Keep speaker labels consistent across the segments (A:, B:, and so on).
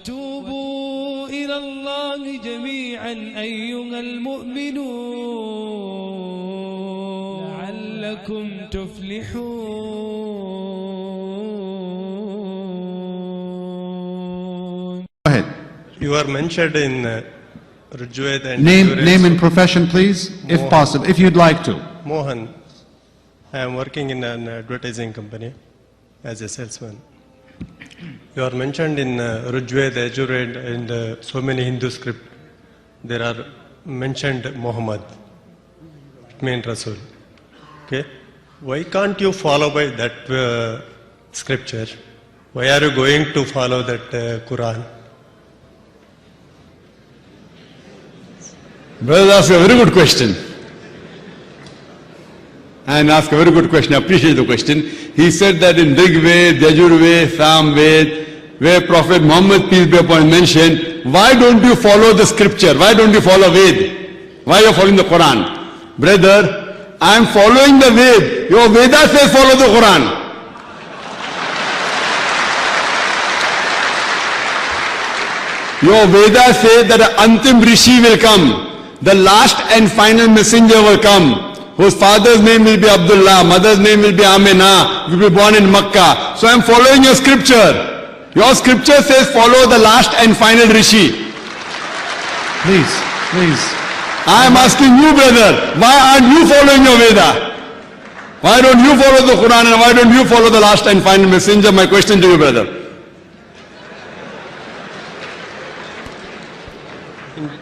A: توبوا إلى الله جميعا أيها المؤمنون لعلكم تفلحون.
B: Go ahead.
C: You are mentioned in Rujved and
B: Name and profession, please, if possible, if you'd like to.
C: Mohan. I am working in an advertising company as a salesman. You are mentioned in Rujved, Yajurved, and so many Hindu scripts. There are mentioned Muhammad. It means Rasul. Okay? Why can't you follow by that scripture? Why are you going to follow that Quran?
D: Brother asked a very good question. And asked a very good question. I appreciate the question. He said that in Rig Ved, Yajurved, Samved, where Prophet Muhammad, peace be upon him, mentioned, why don't you follow the scripture? Why don't you follow Ved? Why are you following the Quran? Brother, I am following the Ved. Your Veda says follow the Quran. Your Veda says that an Antim Rishi will come. The last and final messenger will come, whose father's name will be Abdullah, mother's name will be Amina, will be born in Makkah. So I am following your scripture. Your scripture says follow the last and final Rishi.
B: Please.
D: I am asking you, brother, why aren't you following your Veda? Why don't you follow the Quran and why don't you follow the last and final messenger? My question to you, brother.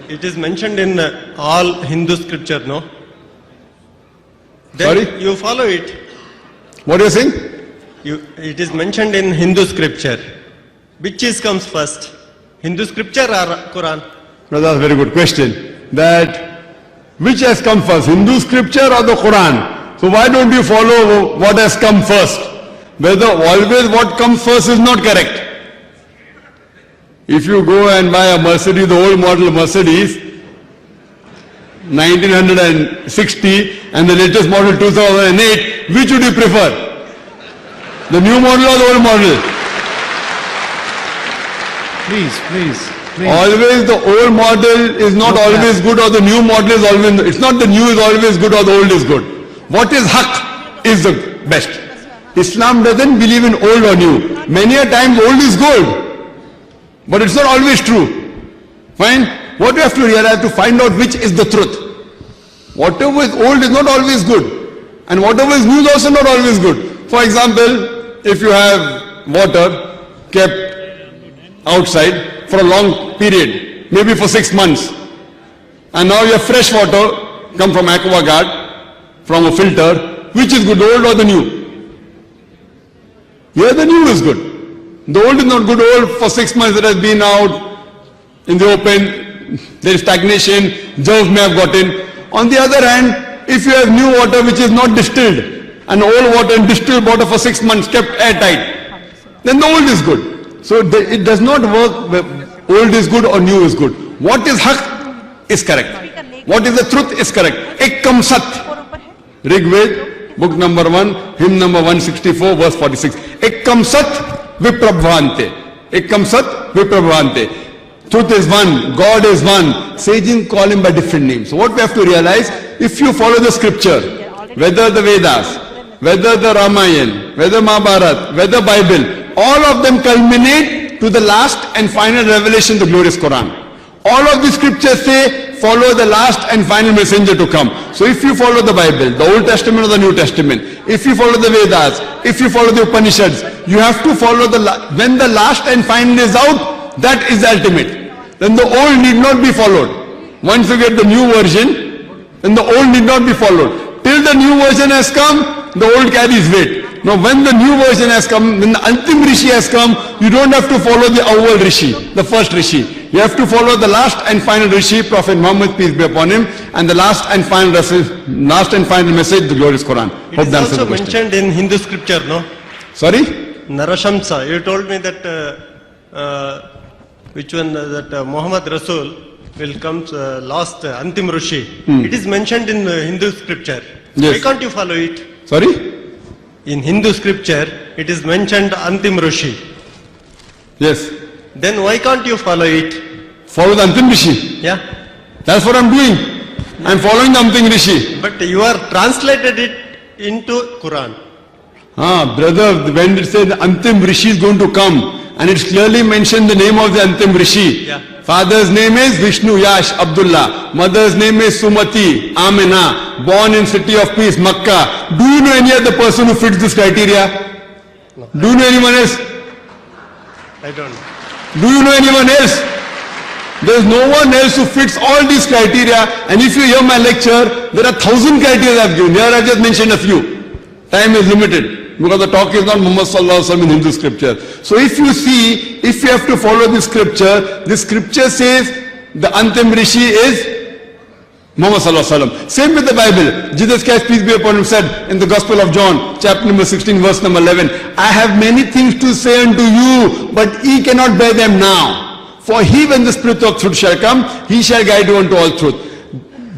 C: It is mentioned in all Hindu scripture, no? Then
D: Sorry?
C: you follow it.
D: What are you saying?
C: It is mentioned in Hindu scripture. Which comes first? Hindu scripture or Quran?
D: Brother, that's a very good question. That which has come first, Hindu scripture or the Quran? So why don't you follow what has come first? Whether always what comes first is not correct. If you go and buy a Mercedes, the old model Mercedes, 1960 and the latest model 2008, which would you prefer? The new model or the old model?
B: Please.
D: Always the old model is not always good or the new model is always, it's not the new is always good or the old is good. What is haq is the best. Islam doesn't believe in old or new. Many a times old is good, but it's not always true. Fine? What you have to realize to find out which is the truth. Whatever is old is not always good. And whatever is new is also not always good. For example, if you have water kept outside for a long period, maybe for 6 months, and now you have fresh water come from AquaGuard, from a filter, which is good, the old or the new? Here the new is good. The old is not good. Old for 6 months it has been out in the open, there is stagnation, germs may have got in. On the other hand, if you have new water which is not distilled, and old water and distilled water for 6 months kept airtight, then the old is good. So it does not work where old is good or new is good. What is haq is correct. What is the truth is correct. Ekkam sat. Rig Ved, book number 1, hymn number 164, verse 46. Ekkam sat viprabhavante. Ekkam sat viprabhavante. Truth is one, God is one. Sages call him by different names. So what we have to realize, if you follow the scripture, whether the Vedas, whether the Ramayana, whether Mahabharata, whether Bible, all of them culminate to the last and final revelation, the glorious Quran. All of the scriptures say, follow the last and final messenger to come. So if you follow the Bible, the Old Testament or the New Testament, if you follow the Vedas, if you follow the Upanishads, you have to follow when the last and final is out, that is the ultimate. Then the old need not be followed. Once you get the new version, then the old need not be followed. Till the new version has come, the old carries weight. Now when the new version has come, when the Antim Rishi has come, you don't have to follow the Awwal Rishi, the first Rishi. You have to follow the last and final Rishi, Prophet Muhammad, peace be upon him, and the last and final message, the glorious Quran.
C: It is also mentioned in Hindu scripture, no?
D: Sorry?
C: Narashamsa. You told me that which one, that Muhammad Rasul will come last Antim Rishi. It is mentioned in Hindu scripture.
D: Yes.
C: Why can't you follow it?
D: Sorry?
C: In Hindu scripture, it is mentioned Antim Rishi.
D: Yes.
C: Then why can't you follow it?
D: Follow the Antim Rishi.
C: Yeah.
D: That's what I'm doing. I'm following the Antim Rishi.
C: But you are translated it into Quran.
D: Brother, when it says the Antim Rishi is going to come, and it's clearly mentioned the name of the Antim Rishi.
C: Yeah.
D: Father's name is Vishnu Yash Abdullah. Mother's name is Sumati Amina. Born in city of peace, Makkah. Do you know any other person who fits this criteria?
C: No.
D: Do you know anyone else?
C: I don't know.
D: Do you know anyone else? There is no one else who fits all these criteria. And if you hear my lecture, there are 1,000 criteria I have given. Here I have just mentioned a few. Time is limited. Because the talk is not Muhammad sallallahu alaihi wasallam in Hindu scripture. So if you see, if you have to follow this scripture says the Antim Rishi is Muhammad sallallahu alaihi wasallam. Same with the Bible. Jesus Christ, peace be upon him, said in the Gospel of John, chapter number 16, verse number 11, I have many things to say unto you, but ye cannot bear them now. For he, when the Spirit of truth shall come, he shall guide you unto all truth.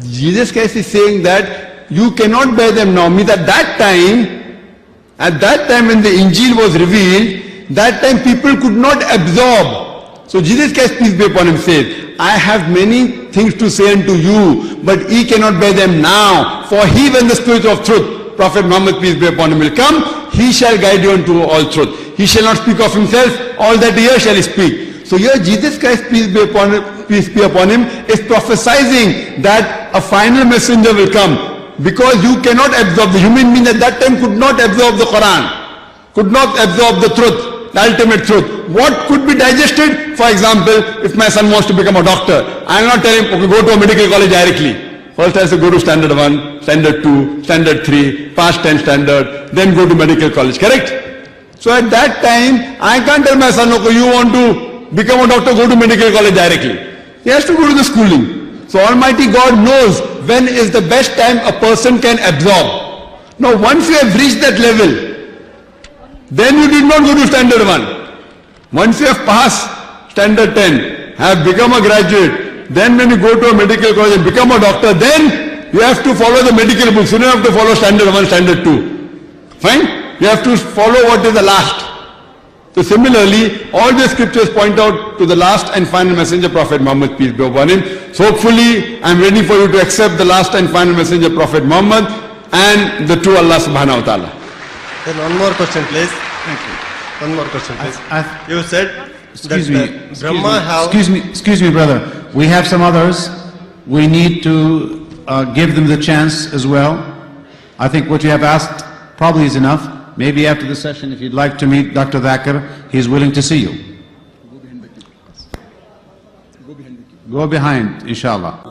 D: Jesus Christ is saying that you cannot bear them now. Means at that time when the Injil was revealed, that time people could not absorb. So Jesus Christ, peace be upon him, says, I have many things to say unto you, but ye cannot bear them now. For he, when the Spirit of truth, Prophet Muhammad, peace be upon him, will come, he shall guide you unto all truth. He shall not speak of himself, all that he shall speak. So here Jesus Christ, peace be upon him, is prophesying that a final messenger will come. Because you cannot absorb, the human being at that time could not absorb the Quran, could not absorb the truth, the ultimate truth. What could be digested? For example, if my son wants to become a doctor, I will not tell him, okay, go to a medical college directly. First I have to go to standard 1, standard 2, standard 3, pass 10 standard, then go to medical college, correct? So at that time, I can't tell my son, okay, you want to become a doctor, go to medical college directly. He has to go to the schooling. So Almighty God knows when is the best time a person can absorb. Now once you have reached that level, then you did not go to standard 1. Once you have passed standard 10, have become a graduate, then when you go to a medical college and become a doctor, then you have to follow the medical books. You don't have to follow standard 1, standard 2. Fine? You have to follow what is the last. So similarly, all the scriptures point out to the last and final messenger, Prophet Muhammad, peace be upon him. So hopefully, I am ready for you to accept the last and final messenger, Prophet Muhammad, and the true Allah subhanahu wa ta'ala.
C: Then one more question, please.
B: Thank you.
C: One more question, please. You said
B: Excuse
C: that
B: me,
C: Brahma have...
B: excuse me, brother. We have some others. We need to give them the chance as well. I think what you have asked probably is enough. Maybe after the session, if you'd like to meet Dr. Dhakir, he's willing to see you. Go behind, inshallah.